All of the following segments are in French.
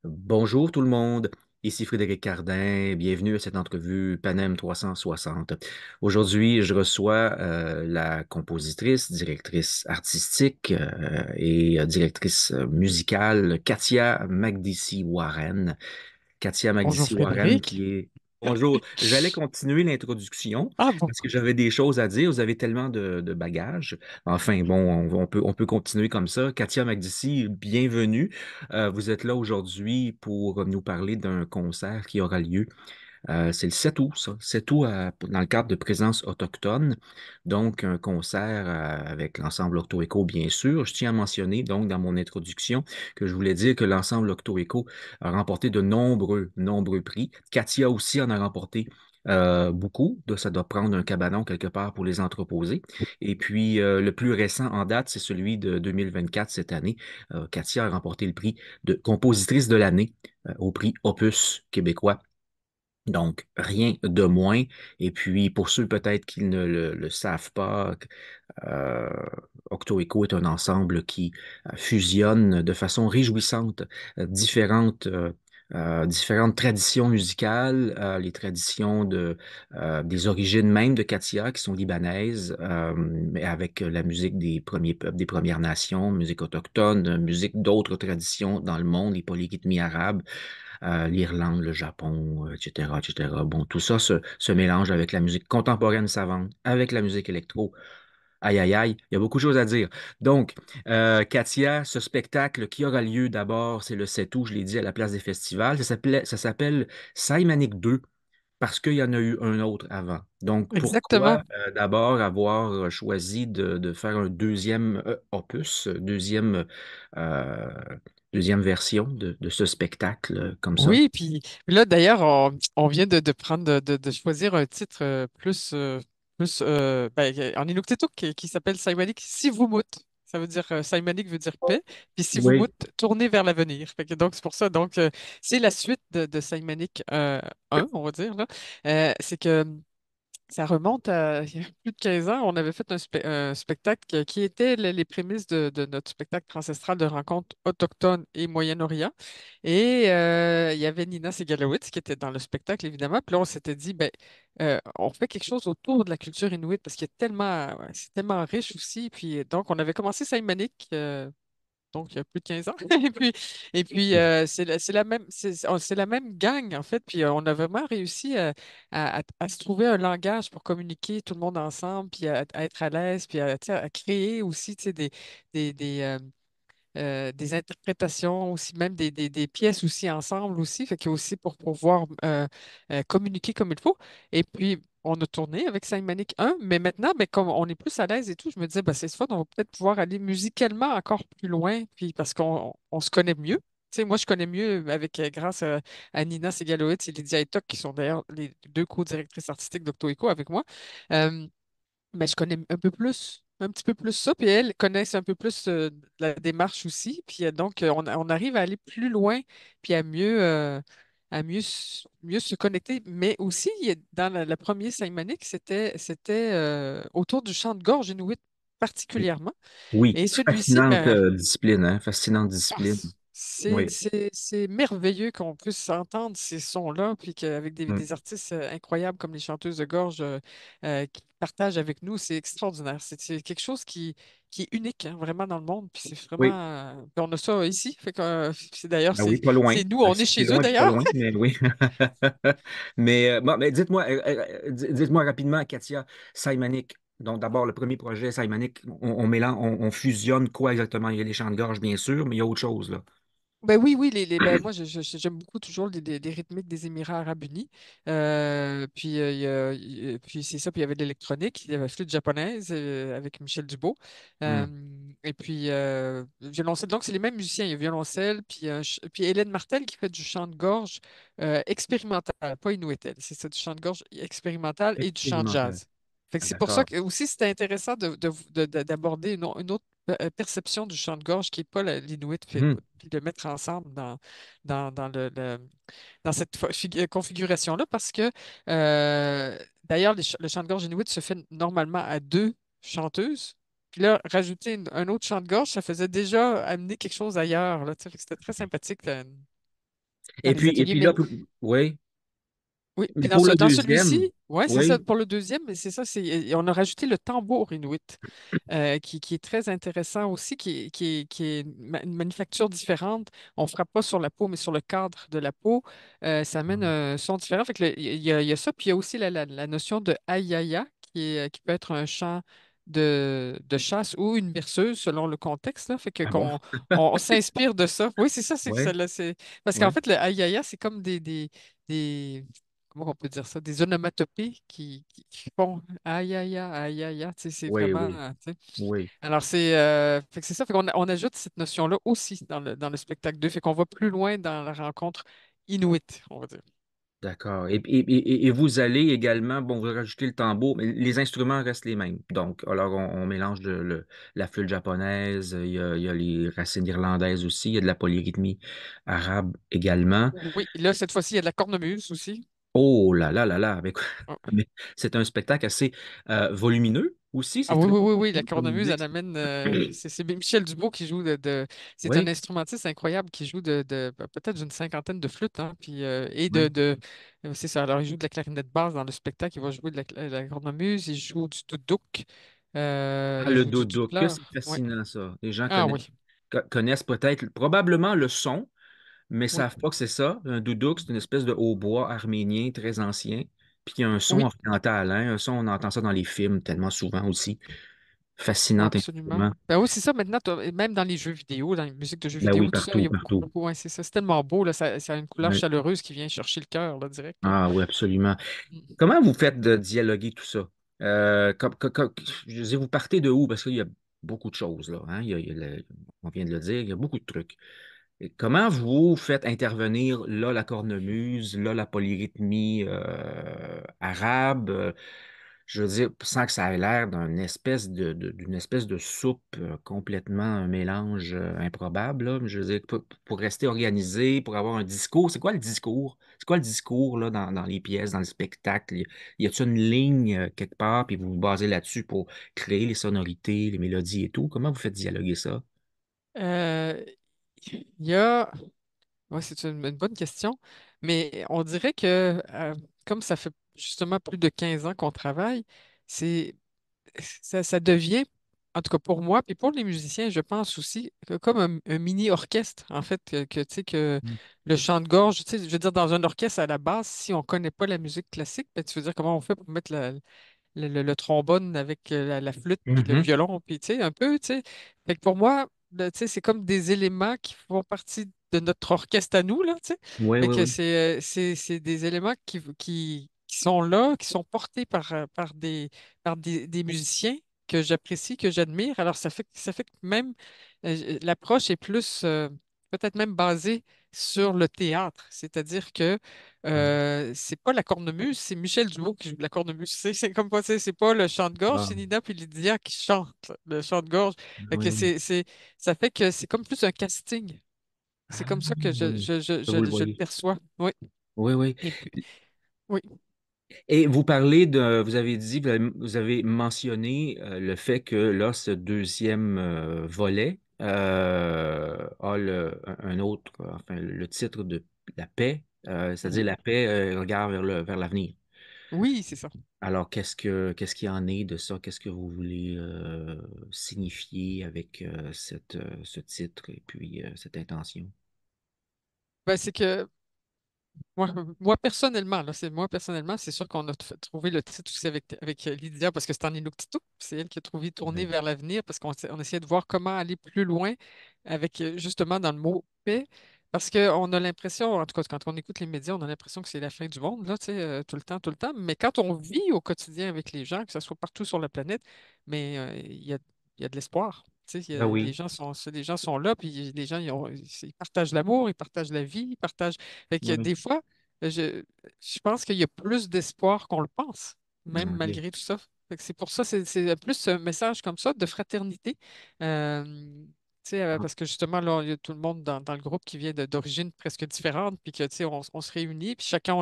Bonjour tout le monde, ici Frédéric Cardin, bienvenue à cette entrevue Panem 360. Aujourd'hui, je reçois la compositrice, directrice artistique et directrice musicale Katia Magdissi-Warren. Katia Bonjour Magdissi-Warren Frédéric. qui est... Bonjour, j'allais continuer l'introduction Ah bon, parce que j'avais des choses à dire. Vous avez tellement de bagages. Enfin, bon, on peut continuer comme ça. Katia Magdissi, bienvenue. Vous êtes là aujourd'hui pour nous parler d'un concert qui aura lieu c'est le 7 août, ça. 7 août dans le cadre de Présence autochtone. Donc, un concert avec l'ensemble Octo-Écho, bien sûr. Je tiens à mentionner, donc, dans mon introduction, que je voulais dire que l'ensemble Octo-Écho a remporté de nombreux prix. Katia aussi en a remporté beaucoup. Ça doit prendre un cabanon quelque part pour les entreposer. Et puis, le plus récent en date, c'est celui de 2024, cette année. Katia a remporté le prix de compositrice de l'année au prix Opus québécois. Donc, rien de moins. Et puis, pour ceux peut-être qui ne le savent pas, euh, Octo-Echo est un ensemble qui fusionne de façon réjouissante différentes traditions musicales, les traditions des origines même de Katia, qui sont libanaises, mais avec la musique des premiers peuples, des Premières Nations, musique autochtone, musique d'autres traditions dans le monde, les polyrythmies arabes l'Irlande, le Japon, etc., etc. Bon, tout ça se mélange avec la musique contemporaine savante, avec la musique électro. Aïe, aïe, aïe, il y a beaucoup de choses à dire. Donc, Katia, ce spectacle qui aura lieu d'abord, c'est le 7 août, je l'ai dit, à la place des festivals. Ça s'appelle Saimanic 2 parce qu'il y en a eu un autre avant. Donc, exactement. pourquoi d'abord avoir choisi de faire un deuxième opus, euh, deuxième version de ce spectacle comme ça? Oui, puis là d'ailleurs, on vient de prendre de choisir un titre en Inuktitut qui s'appelle Saimanic Sivumut. Ça veut dire Saimanic veut dire paix, puis Sivumut Oui. tourner vers l'avenir. Fait que donc c'est pour ça. Donc c'est la suite de Saimanic 1, on va dire là. C'est que ça remonte à il y a plus de 15 ans. On avait fait un spectacle qui était les prémices de notre spectacle ancestral de rencontres autochtones et Moyen-Orient. Et il y avait Nina Segalowitz qui était dans le spectacle, évidemment. Puis là, on s'était dit, ben, on fait quelque chose autour de la culture inuite parce qu'il y a tellement, ouais, c'est tellement riche aussi. Puis donc, on avait commencé Saint-Manic donc il y a plus de 15 ans. C'est la même, c'est la même gang, en fait. Puis on a vraiment réussi à se trouver un langage pour communiquer tout le monde ensemble, puis à être à l'aise, puis tu sais, à créer aussi tu sais, des interprétations aussi, même des pièces aussi ensemble aussi, fait que aussi pour pouvoir communiquer comme il faut. Et puis, on a tourné avec Saint Manic 1, mais maintenant, ben, comme on est plus à l'aise et tout, je me disais, ben, c'est fun, on va peut-être pouvoir aller musicalement encore plus loin, puis parce qu'on se connaît mieux. Tu sais, moi, je connais mieux grâce à Nina Segalowitz et Lydia Etok, qui sont d'ailleurs les deux co-directrices artistiques d'Octo-Echo avec moi. Euh, mais je connais un petit peu plus ça, puis elles connaissent un peu plus la démarche aussi, puis donc on arrive à aller plus loin, puis mieux se connecter. Mais aussi, dans le premier Saint-Manic, c'était autour du chant de gorge inuit particulièrement. Oui, Et celui-ci, fascinante ben, discipline, hein? Fascinante ah, discipline. C'est Oui. c'est merveilleux qu'on puisse entendre ces sons-là, puis qu'avec Mm. des artistes incroyables comme les chanteuses de gorge qui partagent avec nous, c'est extraordinaire. C'est quelque chose qui est unique, hein, vraiment dans le monde, puis c'est vraiment... Oui. puis on a ça ici, fait que c'est d'ailleurs, Ah oui, pas loin. c'est nous, on est C'est chez eux loin, puis pas d'ailleurs. loin, mais oui. Mais, bon, mais dites-moi, dites-moi rapidement, Katia, Saimanic. Donc, d'abord, le premier projet, Saimanic, on mélange, on fusionne quoi exactement? Il y a les chants de gorge, bien sûr, mais il y a autre chose, là. Ben oui, oui, ben moi j'aime beaucoup toujours les rythmiques des Émirats arabes unis. Puis puis c'est ça, puis il y avait de l'électronique, il y avait la flûte japonaise avec Michel Dubo. Euh, Mm. et puis violoncelle, donc c'est les mêmes musiciens, il y a violoncelle, puis, puis Hélène Martel qui fait du chant de gorge expérimental, pas inuit, elle, c'est ça, du chant de gorge expérimental et du chant de Expérimental. jazz. Fait que Ah, c'est pour ça d'accord. que aussi c'était intéressant d'aborder une autre perception du chant de gorge qui n'est pas l'inuit, Mhm. puis de mettre ensemble dans dans cette configuration-là, parce que d'ailleurs, le chant de gorge inuit se fait normalement à deux chanteuses. Puis là, rajouter un autre chant de gorge, ça faisait déjà amener quelque chose ailleurs, là, tu sais. Fait que c'était très sympathique. dans Et les puis, ateliers. là, Mais oui, oui, mais puis pour le dans deuxième, celui-ci, ouais, c'est ça, oui, pour le deuxième, mais c'est ça, on a rajouté le tambour inuit, qui est très intéressant aussi, qui est une manufacture différente. On ne frappe pas sur la peau, mais sur le cadre de la peau. Ça amène un son différent. Fait que il y a ça, puis il y a aussi la notion de ayaya, qui peut être un chant de chasse ou une berceuse selon le contexte, là. Fait que ah bon, on s'inspire de ça. Oui, c'est ça, c'est que oui, celle-là, c'est. Parce qu'en oui, fait, le ayaya, c'est comme des, comment on peut dire ça, des onomatopées qui font aïe aïe aïe aïe aïe, aïe, tu sais, c'est oui, vraiment, oui, tu sais. oui. Alors fait que c'est ça, fait qu'on on ajoute cette notion-là aussi dans le spectacle 2, fait qu'on va plus loin dans la rencontre inuit, on va dire. D'accord. Et vous allez également, bon, vous rajoutez le tambour, mais les instruments restent les mêmes. Donc, alors, on mélange la flûte japonaise, il y a les racines irlandaises aussi, il y a de la polyrythmie arabe également. Oui, là, cette fois-ci, il y a de la cornemuse aussi. Oh là là là là, Ah mais c'est un spectacle assez volumineux aussi, ah c'est oui, très oui, oui, oui, la volumineux comme cornemuse, musique. elle amène, c'est Michel Dubois qui joue c'est un Oui, instrumentiste incroyable qui joue peut-être d'une cinquantaine de flûtes, hein, puis, et oui. c'est ça, alors il joue de la clarinette basse dans le spectacle, il va jouer de la cornemuse, il joue du doudouk, Ah, il le joue du dodo, que doubleur, c'est oui. fascinant ça. Les gens Ah oui, connaissent peut-être probablement le son, mais oui, savent pas que c'est ça. Un doudouk, c'est une espèce de hautbois arménien très ancien, puis qui a un son oui, oriental, hein. Un son, on entend ça dans les films tellement souvent aussi. Fascinant absolument. instrument. Ben oui, c'est ça, maintenant, et même dans les jeux vidéo, dans les musiques de jeux Ben oui, vidéo, tout ça, il partout, y a beaucoup, partout. beaucoup, ouais, c'est ça, c'est tellement beau, là, ça a une couleur Ouais. chaleureuse qui vient chercher le cœur, là, direct, là. Ah oui, absolument. Mm. Comment vous faites de dialoguer tout ça? Je veux dire, vous partez de où? Parce qu'il y a beaucoup de choses, là, hein. On vient de le dire, il y a beaucoup de trucs. Et comment vous faites intervenir là la cornemuse, là la polyrythmie arabe, je veux dire, sans que ça ait l'air d'une espèce de soupe complètement un mélange improbable, là. Je veux dire, pour rester organisé, pour avoir un discours, c'est quoi le discours? C'est quoi le discours là, dans les pièces, dans le spectacle? Y a-t-il une ligne quelque part, puis vous vous basez là-dessus pour créer les sonorités, les mélodies et tout? Comment vous faites dialoguer ça? Euh, il y a. Ouais, c'est une bonne question, mais on dirait que comme ça fait justement plus de 15 ans qu'on travaille, c'est ça devient, en tout cas pour moi, puis pour les musiciens, je pense aussi, comme un mini-orchestre, en fait, tu sais, que le chant de gorge, tu sais, je veux dire, dans un orchestre à la base, si on ne connaît pas la musique classique, ben, tu veux dire comment on fait pour mettre le trombone avec la flûte puis le Mhm. violon, puis tu sais, un peu, tu sais. Fait que pour moi, tu sais, c'est comme des éléments qui font partie de notre orchestre à nous, là, tu sais. Oui, Fait oui, que oui. c'est des éléments qui sont là, qui sont portés par des musiciens que j'apprécie, que j'admire. Alors, ça fait que même l'approche est plus, peut-être même basée sur le théâtre. C'est-à-dire que c'est pas la cornemuse, c'est Michel Dumeau qui joue de la cornemuse. C'est comme pas, c'est pas le chant de gorge, Ah, c'est Nina puis Lydia qui chantent le chant de gorge. Fait que oui. ça fait que c'est comme plus un casting. C'est Ah, comme ça que oui. Vous le je le voyez. perçois. Oui. Oui, oui. Et puis, oui. Et vous parlez vous avez dit, vous avez mentionné le fait que là, ce deuxième volet a un autre, enfin, le titre de La paix, c'est-à-dire la paix, regard vers l'avenir. Oui, c'est ça. Alors, qu'est-ce qu'il en est de ça? Qu'est-ce que vous voulez signifier avec ce titre et puis cette intention? Ben, c'est que moi personnellement, là, c'est moi personnellement, c'est sûr qu'on a trouvé le titre aussi avec Lydia parce que c'est en Inuktitut. C'est elle qui a trouvé tourner Oui. vers l'avenir parce on essayait de voir comment aller plus loin avec justement dans le mot paix. Parce qu'on a l'impression, en tout cas, quand on écoute les médias, on a l'impression que c'est la fin du monde, là, tu sais, tout le temps. Mais quand on vit au quotidien avec les gens, que ce soit partout sur la planète, mais il y a de l'espoir. Tu sais, Ben oui, les gens sont là, puis les gens, ils partagent l'amour, ils partagent la vie, ils partagent fait que oui. des fois, je, je pense qu'il y a plus d'espoir qu'on le pense, même OK. malgré tout ça. Fait que c'est pour ça, c'est plus un message comme ça de fraternité. Euh, tu sais, Ah, parce que justement, là, il y a tout le monde dans le groupe qui vient d'origines presque différentes, puis que, tu sais, on se réunit, puis chacun,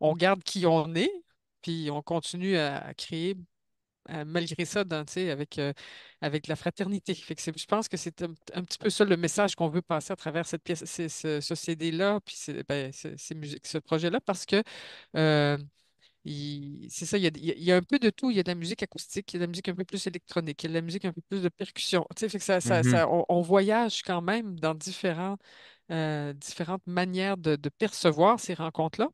on garde qui on est, puis on continue à créer malgré ça, tu sais, avec la fraternité. Fait que je pense que c'est un petit peu ça le message qu'on veut passer à travers cette pièce, ce CD-là, puis ces musiques, ce projet-là, parce que euh, c'est ça, il y a un peu de tout. Il y a de la musique acoustique, il y a de la musique un peu plus électronique, il y a de la musique un peu plus de percussion. Tu sais, fait que Mhm. on voyage quand même dans différentes manières de percevoir ces rencontres-là.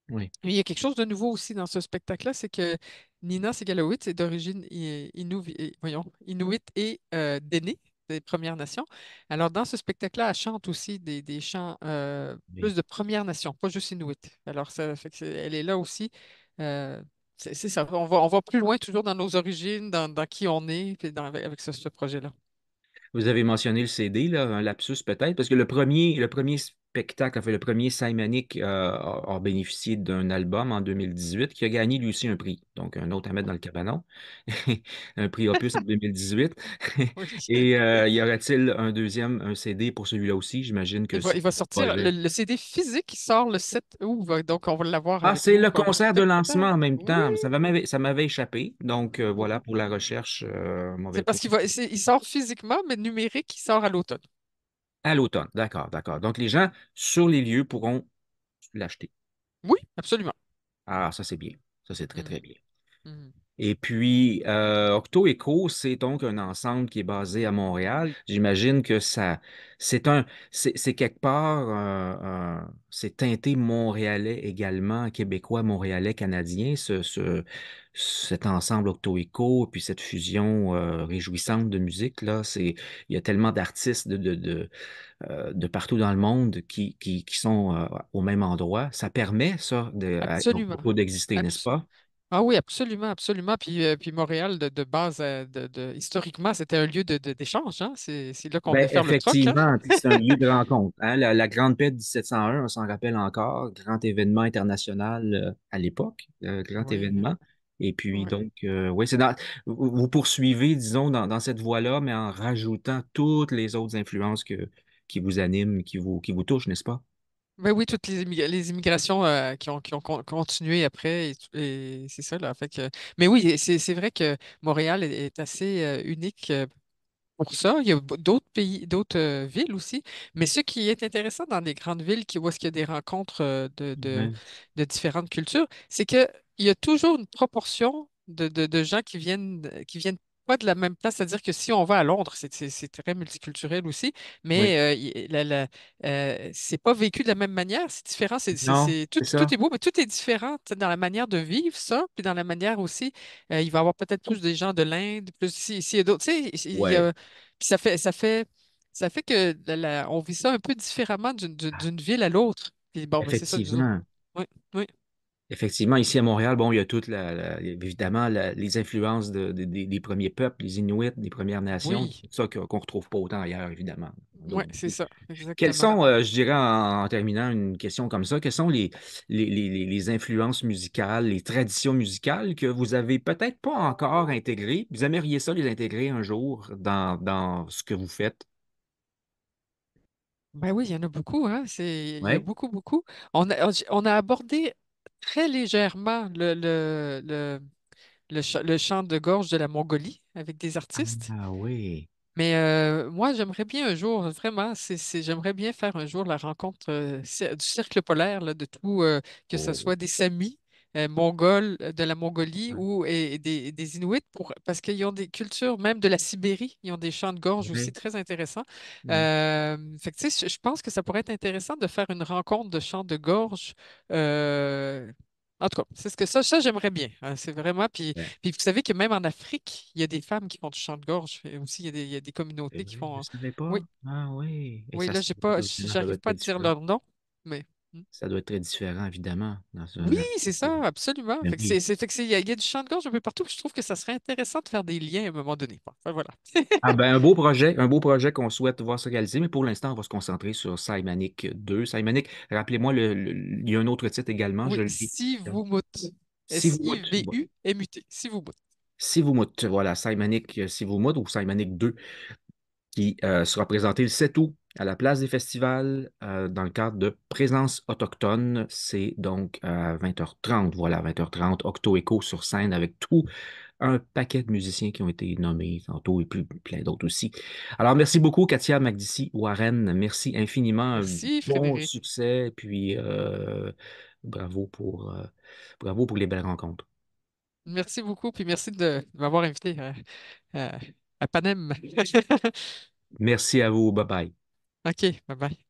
Oui, Mais il y a quelque chose de nouveau aussi dans ce spectacle-là, c'est que Nina Segalowitz est d'origine Inuit et d'Aînés, des Premières Nations. Alors, dans ce spectacle-là, elle chante aussi des chants oui. plus de Premières Nations, pas juste Inuit. Alors, ça fait que elle est là aussi. euh, c'est ça, on va plus loin toujours dans nos origines, dans qui on est, puis avec ce projet-là. Vous avez mentionné le CD, là, un lapsus peut-être, parce que le premier spectacle, enfin le premier Simonic a bénéficié d'un album en 2018 qui a gagné lui aussi un prix, donc un autre à mettre dans le cabanon, un prix Opus en 2018. Oui. Et y aurait-il un deuxième, un CD pour celui-là aussi? J'imagine que c'est Il va un sortir projet. le CD physique qui sort le 7 août, donc on va l'avoir Ah, avec c'est nous le pendant le concert de lancement spectacle. en même Oui. temps. Ça m'avait échappé. Donc voilà Mhm. pour la recherche, C'est mauvais parce point. il sort physiquement, mais numérique, il sort à l'automne. À l'automne, d'accord, d'accord. Donc les gens sur les lieux pourront l'acheter. Oui, absolument. Ah, ça c'est bien. Ça c'est très, très Mhm. bien. Mhm. Et puis, Octo Echo, c'est donc un ensemble qui est basé à Montréal. J'imagine que c'est quelque part, c'est teinté montréalais également, québécois, montréalais, canadien, cet ensemble Octo Echo, puis cette fusion réjouissante de musique, là, il y a tellement d'artistes de partout dans le monde qui sont au même endroit. Ça permet, ça, au Absolument. Octo d'exister, n'est-ce Abs- pas? ah oui, absolument, absolument. Puis Montréal, de base, historiquement, c'était un lieu d'échange, hein. C'est là qu'on Ben, venait faire le troc, hein. effectivement, puis c'est un lieu de rencontre. Hein. La Grande Paix de 1701, on s'en rappelle encore, grand événement international à l'époque, grand Oui, hein. événement. Et puis Oui. donc, oui, vous poursuivez, disons, dans cette voie-là, mais en rajoutant toutes les autres influences qui vous animent, qui vous touchent, n'est-ce pas? Ben oui, toutes les immigrations qui ont continué après, et c'est ça, là. Fait que, mais oui, c'est vrai que Montréal est assez unique pour ça. Il y a d'autres pays, d'autres villes aussi. Mais ce qui est intéressant dans les grandes villes où est-ce qu'il y a des rencontres Ouais. de différentes cultures, c'est qu'il y a toujours une proportion de gens qui viennent pas de la même place. C'est-à-dire que si on va à Londres, c'est très multiculturel aussi, Oui. mais c'est pas vécu de la même manière. C'est différent. Non, c'est Tout ça. est beau, mais tout est différent dans la manière de vivre ça, puis dans la manière aussi. Il va y avoir peut-être plus des gens de l'Inde, plus ici et d'autres. Tu sais, il y Ouais. a, puis ça fait que on vit ça un peu différemment d'une ville à l'autre. Puis bon, ben, c'est ça, nous autres. Effectivement. Oui, oui, Effectivement, ici à Montréal, bon, il y a toute évidemment les influences des premiers peuples, les Inuits, des Premières Nations, oui, tout ça qu'on retrouve pas autant ailleurs, évidemment, dans oui, d'autres c'est villes. ça, Quelles exactement. sont, je dirais en terminant une question comme ça, quelles sont les influences musicales, les traditions musicales que vous avez peut-être pas encore intégrées? Vous aimeriez ça les intégrer un jour dans ce que vous faites? Ben oui, il y en a beaucoup, hein. Il y a Oui. beaucoup, beaucoup. On a abordé très légèrement le chant de gorge de la Mongolie avec des artistes. Ah oui. Mais moi, j'aimerais bien un jour, vraiment, j'aimerais bien faire un jour la rencontre du cercle polaire, là, de tout, que ce Oh. soit des Samis mongols de la Mongolie Ouais. et des Inuits, parce qu'ils ont des cultures, même de la Sibérie, ils ont des chants de gorge aussi Ouais. très intéressants. Ouais. Fait que, tu sais, je pense que ça pourrait être intéressant de faire une rencontre de chants de gorge. euh, En tout cas, c'est ce que ça j'aimerais bien, hein. C'est vraiment. Ouais. Puis vous savez que même en Afrique, il y a des femmes qui font du chant de gorge. Et aussi, il y a des C'est communautés qui vrai, je font. ne savais Oui, pas. Ah oui. Et oui, ça, là, ça doit j'arrive être pas très à dire différent. leur nom, mais. Hmm. Ça doit être très différent, évidemment, dans Oui, un c'est ça, absolument. Ben Fait que oui. fait que il y a du chant de gorge un peu partout. Puis je trouve que ça serait intéressant de faire des liens à un moment donné. Bon, enfin, voilà. Ah ben, un beau projet qu'on souhaite voir se réaliser, mais pour l'instant, on va se concentrer sur Simanic 2. Simanic, rappelez-moi, il y a un autre titre également, Oui, je l'ai. si vous mut. Si vous moutez. Sivumut. Si vous mut. Si vous moutez, voilà, Simanic, si vous moutez ou Simanic 2, qui sera présenté le 7 août à la place des festivals dans le cadre de Présence autochtone. C'est donc à 20h30, voilà, 20h30, Octo Echo sur scène avec tout. un paquet de musiciens qui ont été nommés tantôt et puis plein d'autres aussi. Alors, merci beaucoup, Katia Magdissi Warren. Merci infiniment. Merci, Bon Frédéric. succès, puis bravo bravo pour les belles rencontres. Merci beaucoup, puis merci de m'avoir invité à, à Panem. Merci à vous. Bye bye. OK, bye bye.